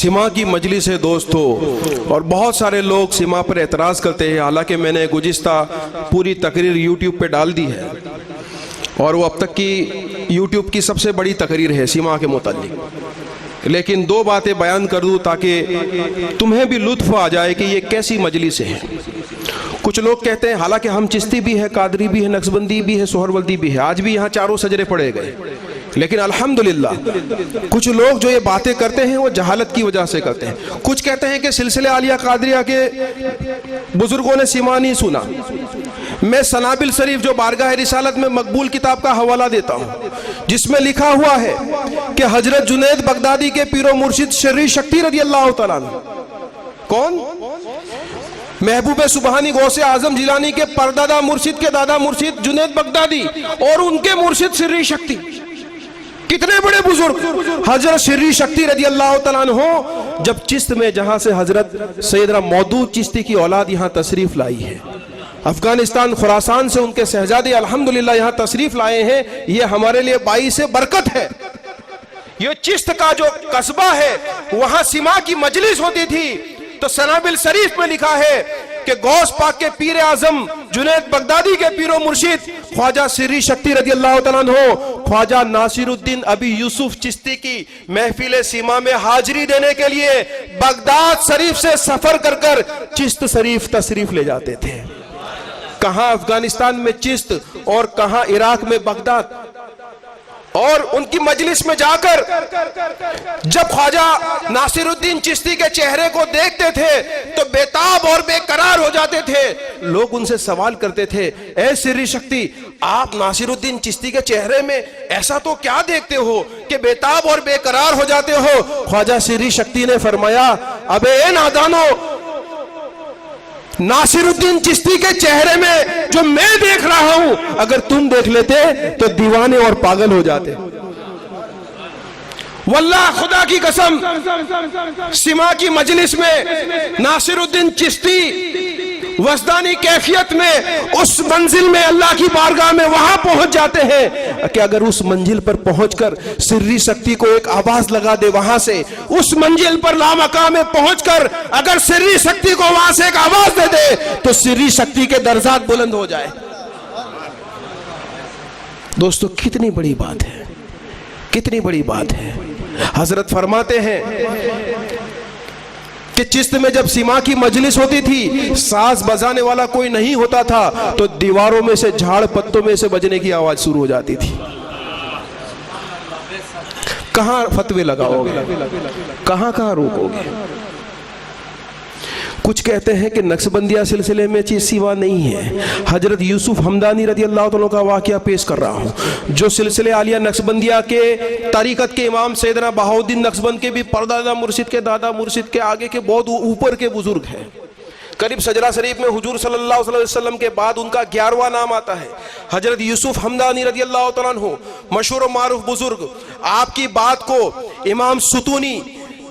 सिमा की मजलिस है दोस्तों, और बहुत सारे लोग सिमा पर एतराज़ करते हैं। हालांकि मैंने गुज़िश्ता पूरी तकरीर यूट्यूब पे डाल दी है और वो अब तक की यूट्यूब की सबसे बड़ी तकरीर है सिमा के मुताल्लिक। लेकिन दो बातें बयान कर दूँ ताकि तुम्हें भी लुत्फ़ आ जाए कि ये कैसी मजलिस है। कुछ लोग कहते हैं, हालांकि हम चिश्ती भी है, कादरी भी है, नक्शबंदी भी है, सोहरवर्दी भी है, आज भी यहाँ चारों सजरे पड़े गए, लेकिन अल्हम्दुलिल्लाह कुछ लोग जो ये बातें करते हैं वो जहालत की वजह से करते हैं। कुछ कहते हैं कि सिलसिले आलिया कादरिया के बुजुर्गों ने सिमा नहीं सुना। मैं सनाबिल शरीफ जो बारगाह रिसालत में मकबूल किताब का हवाला देता हूँ, जिसमें लिखा हुआ है कि हजरत जुनैद बगदादी के पीरो मुर्शिद शर्री शक्ति रज़ी अल्लाह तआला अन्हु, कौन, महबूब सुबहानी गौसे आजम जिलानी के परदादा मुर्शिद के दादा मुर्शिद जुनैद बगदादी और उनके मुर्शिद शर्री शक्ति, कितने बड़े बुजुर्ग, हजरत शर्री शक्ति रज़ी अल्लाह तआला अन्हु जब चिश्त में, जहां से हजरत सैयदना मौदूद चिश्ती की औलाद यहां तशरीफ लाई है, अफगानिस्तान खुरासान से उनके शहजादे अल्हम्दुलिल्लाह यहां तशरीफ लाए हैं, ये हमारे लिए बाईस बरकत है। ये चिश्त का जो कस्बा है वहां सिमा की मजलिस होती थी, तो सनाबिल शरीफ में लिखा है कि गौस पाक के पीर आजम जुनैद बगदादी के पीरो मुर्शिद ख्वाजा शर्री शक्ति रज़ी अल्लाह तआला अन्हु ख्वाजा नासिरुद्दीन अबी यूसुफ चिश्ती की महफिल सिमा में हाजिरी देने के लिए बगदाद शरीफ से सफर कर कर चिश्त शरीफ तशरीफ ले जाते थे। कहां अफगानिस्तान में चिश्त और कहां इराक में बगदाद। और उनकी मजलिस में जाकर जब ख्वाजा नासिरुद्दीन चिश्ती के चेहरे को देखते थे तो बेताब और बेकरार हो जाते थे। लोग उनसे सवाल करते थे, ऐ शर्री शक्ति, आप नासिरुद्दीन चिश्ती के चेहरे में ऐसा तो क्या देखते हो कि बेताब और बेकरार हो जाते हो? ख्वाजा शर्री शक्ति ने फरमाया, अबे ए नादानो, नासिरुद्दीन चिश्ती के चेहरे में जो मैं देख रहा हूं, अगर तुम देख लेते तो दीवाने और पागल हो जाते। वल्लाह खुदा की कसम, सिमा की मजलिस में नासिरुद्दीन चिश्ती वजदानी कैफियत में उस मंजिल में, अल्लाह की बारगाह में वहां पहुंच जाते हैं कि अगर उस मंजिल पर पहुंचकर शर्री शक्ति को एक आवाज लगा दे, वहां से उस मंजिल पर लामकाम में पहुंचकर अगर शर्री शक्ति को वहां से एक आवाज दे दे तो शर्री शक्ति के दर्जात बुलंद हो जाए। दोस्तों कितनी बड़ी बात है, कितनी बड़ी बात है। हजरत फरमाते हैं कि चिश्त में जब सिमा की मजलिस होती थी, साज बजाने वाला कोई नहीं होता था, तो दीवारों में से, झाड़ पत्तों में से बजने की आवाज शुरू हो जाती थी। कहां फतवे लगाओगे, कहां कहां रोकोगे? कुछ कहते हैं कि नक्शबंदिया सिलसिले में चीज सिवा नहीं है। हजरत यूसुफ हमदानी रज़ी अल्लाह तआला का वाक़या पेश कर रहा हूँ, जो सिलसिले आलिया नक्शबंदिया के तरीक़त के इमाम सैयदना बहाउद्दीन नक्शबंद के भी परदादा मुर्शिद के दादा मुर्शिद के आगे के बहुत ऊपर के बुजुर्ग हैं। करीब सजरा शरीफ में हुजूर सल्लल्लाहु अलैहि वसल्लम के बाद उनका 11वां नाम आता है। हजरत यूसुफ हमदानी रज़ी अल्लाह तआला अन्हु मशहूर और मारूफ बुजुर्ग, आपकी बात को इमाम सुतूनी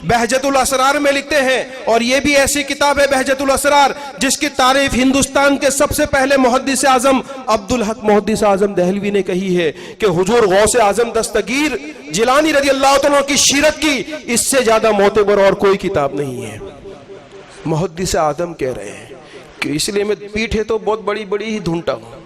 बहजतुल असरार में लिखते हैं, और ये भी ऐसी किताब है बहजतुल असरार जिसकी तारीफ हिंदुस्तान के सबसे पहले मुहद्दिस आजम अब्दुल हक मुहद्दिस आजम दहलवी ने कही है कि हुजूर गौसे आजम दस्तगीर जिलानी रज़ी अल्लाह तआला की सीरत की इससे ज्यादा मोतबर और कोई किताब नहीं है। मुहद्दिस आजम कह रहे हैं कि इसलिए मैं पीठे तो बहुत बड़ी बड़ी ही ढूंढता हूं।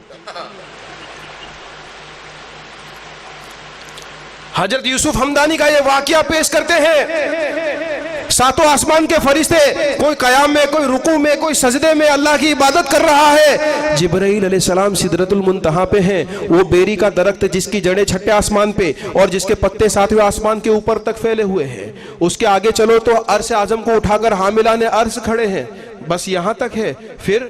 हजरत यूसुफ हमदानी का ये वाकया पेश करते हैं, सातों आसमान के फरिश्ते, कोई कयाम में, कोई रुकू में, कोई सजदे में अल्लाह की इबादत कर रहा है। जिब्राइल अलैहिस्सलाम सिदरतुल मुंतहा पे हैं, वो बेरी का दरख्त जिसकी जड़ें छठे आसमान पे और जिसके पत्ते सातवें आसमान के ऊपर तक फैले हुए हैं। उसके आगे चलो तो अर्श आजम को उठाकर हामिलाने अर्श खड़े हैं, बस यहां तक है। फिर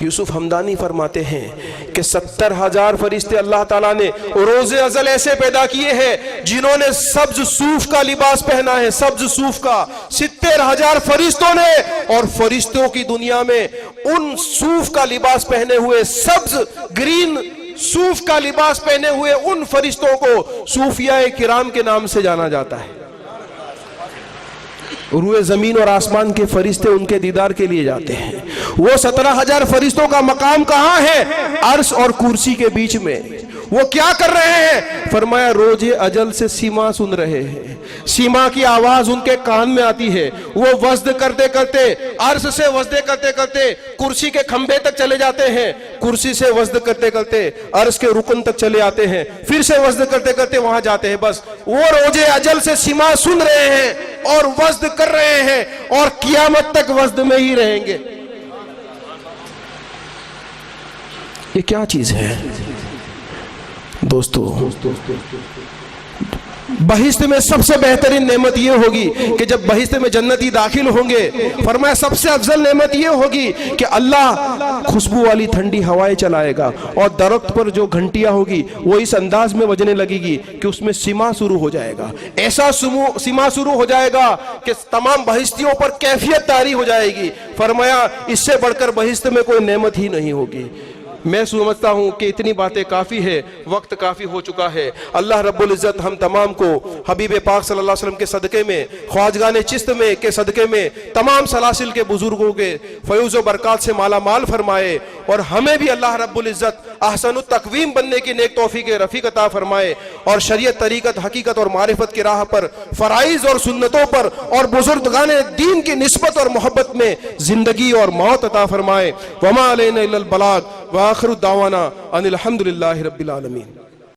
यूसुफ हमदानी फरमाते हैं कि 70,000 फरिश्ते अल्लाह ताला ने रोज़े अज़ल ऐसे पैदा किए हैं जिन्होंने सब्ज सूफ का लिबास पहना है, सब्ज सूफ का 70,000 फरिश्तों ने, और फरिश्तों की दुनिया में उन सूफ का लिबास पहने हुए, सब्ज ग्रीन सूफ का लिबास पहने हुए उन फरिश्तों को सूफिया किराम के नाम से जाना जाता है। रूए जमीन और आसमान के फरिश्ते उनके दीदार के लिए जाते हैं। वो 17,000 फरिश्तों का मकाम कहां है? अर्श और कुर्सी के बीच में। वो क्या कर रहे हैं? फरमाया रोजे अजल से सीमा सुन रहे हैं, सीमा की आवाज उनके कान में आती है। वो वज्द करते करते, अर्श से वज्द करते करते कुर्सी के खंभे तक चले जाते हैं, कुर्सी से वज्द करते करते अर्श के रुकन तक चले आते हैं, फिर से वज्द करते करते वहां जाते हैं। बस वो रोजे अजल से सीमा सुन रहे हैं और वज्द कर रहे हैं और कियामत तक वज्द में ही रहेंगे। ये क्या चीज है दोस्तों? बहिश्त में सबसे बेहतरीन नेमत ये होगी कि जब बहिश्त में जन्नती दाखिल होंगे, फरमाया सबसे अफजल नेमत ये होगी कि अल्लाह खुशबू वाली ठंडी हवाएं चलाएगा और दरख्त पर जो घंटियां होगी वो इस अंदाज में बजने लगेगी कि उसमें सीमा शुरू हो जाएगा। ऐसा सीमा शुरू हो जाएगा कि तमाम बहिश्तियों पर कैफियत तारी हो जाएगी। फरमाया इससे बढ़कर बहिश्त में कोई नेमत ही नहीं होगी। मैं समझता हूं कि इतनी बातें काफ़ी है, वक्त काफ़ी हो चुका है। अल्लाह रब्बुल इज़्ज़त हम तमाम को हबीब पाक सल्लल्लाहु अलैहि वसल्लम के सदक़े में, ख्वाजगान चिश्त में के सदक़े में तमाम सलासिल के बुजुर्गों के फ़यूज़ व बरक़ात से माला माल फरमाए और हमें भी अल्लाह रब्बुल इज़्ज़त अहसनुत तक़वीम बनने की नेक तौफ़ीक़ रफ़ीक़ अता फरमाए और शरीयत, तरीक़त, हकीकत और मारिफत की राह पर, फ़राइज़ और सुन्नतों पर और बुजुर्गाने दीन की निस्बत और मोहब्बत में ज़िंदगी और मौत अता फरमाए। वमा अलैना इल्लल बलाग व आखिरु दावाना अनिल हम्दुलिल्लाहि रब्बिल आलमीन।